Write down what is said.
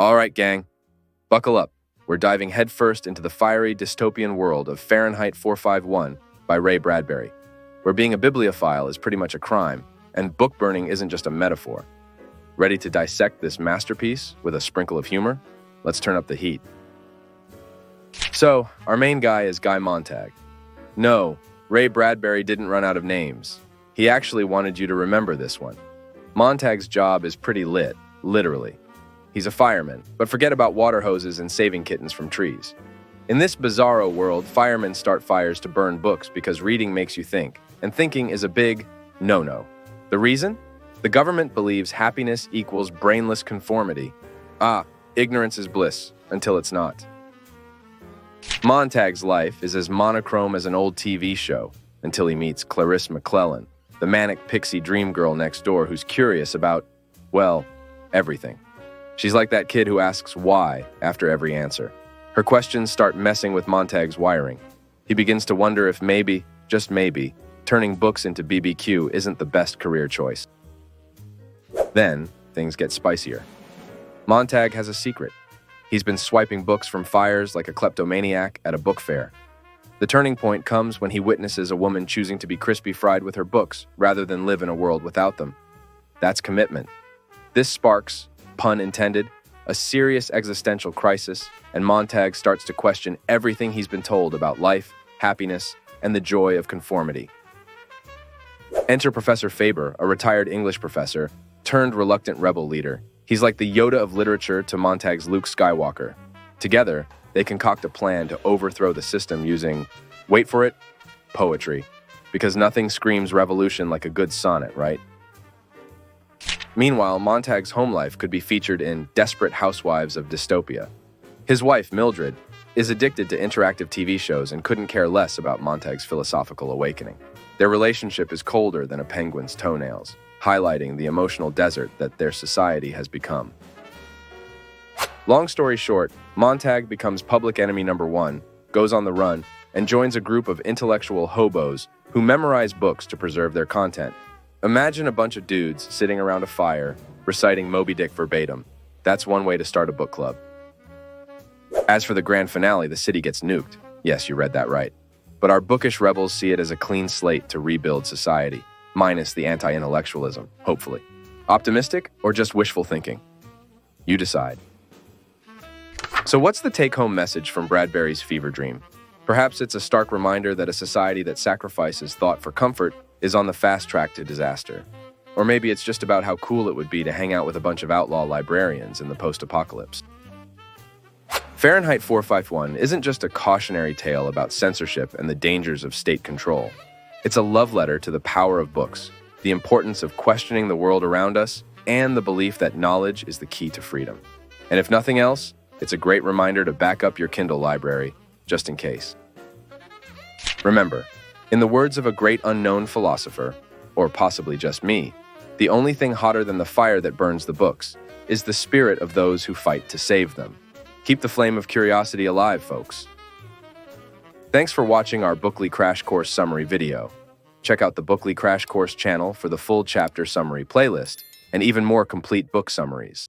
All right, gang, buckle up. We're diving headfirst into the fiery dystopian world of Fahrenheit 451 by Ray Bradbury, where being a bibliophile is pretty much a crime, and book burning isn't just a metaphor. Ready to dissect this masterpiece with a sprinkle of humor? Let's turn up the heat. So, our main guy is Guy Montag. No, Ray Bradbury didn't run out of names. He actually wanted you to remember this one. Montag's job is pretty lit, literally. He's a fireman, but forget about water hoses and saving kittens from trees. In this bizarro world, firemen start fires to burn books because reading makes you think, and thinking is a big no-no. The reason? The government believes happiness equals brainless conformity. Ignorance is bliss, until it's not. Montag's life is as monochrome as an old TV show, until he meets Clarisse McClellan, the manic pixie dream girl next door who's curious about, well, everything. She's like that kid who asks why after every answer. Her questions start messing with Montag's wiring. He begins to wonder if maybe, just maybe, turning books into BBQ isn't the best career choice. Then, things get spicier. Montag has a secret. He's been swiping books from fires like a kleptomaniac at a book fair. The turning point comes when he witnesses a woman choosing to be crispy fried with her books rather than live in a world without them. That's commitment. This sparks, pun intended, a serious existential crisis, and Montag starts to question everything he's been told about life, happiness, and the joy of conformity. Enter Professor Faber, a retired English professor, turned reluctant rebel leader. He's like the Yoda of literature to Montag's Luke Skywalker. Together, they concoct a plan to overthrow the system using, wait for it, poetry. Because nothing screams revolution like a good sonnet, right? Meanwhile, Montag's home life could be featured in Desperate Housewives of Dystopia. His wife, Mildred, is addicted to interactive TV shows and couldn't care less about Montag's philosophical awakening. Their relationship is colder than a penguin's toenails, highlighting the emotional desert that their society has become. Long story short, Montag becomes public enemy number one, goes on the run, and joins a group of intellectual hobos who memorize books to preserve their content. Imagine a bunch of dudes sitting around a fire, reciting Moby Dick verbatim. That's one way to start a book club. As for the grand finale, the city gets nuked. Yes, you read that right. But our bookish rebels see it as a clean slate to rebuild society, minus the anti-intellectualism, hopefully. Optimistic or just wishful thinking? You decide. So what's the take-home message from Bradbury's fever dream? Perhaps it's a stark reminder that a society that sacrifices thought for comfort is on the fast track to disaster. Or maybe it's just about how cool it would be to hang out with a bunch of outlaw librarians in the post-apocalypse. Fahrenheit 451 isn't just a cautionary tale about censorship and the dangers of state control. It's a love letter to the power of books, the importance of questioning the world around us, and the belief that knowledge is the key to freedom. And if nothing else, it's a great reminder to back up your Kindle library, just in case. Remember, in the words of a great unknown philosopher, or possibly just me, the only thing hotter than the fire that burns the books is the spirit of those who fight to save them. Keep the flame of curiosity alive, folks. Thanks for watching our Bookly Crash Course summary video. Check out the Bookly Crash Course channel for the full chapter summary playlist and even more complete book summaries.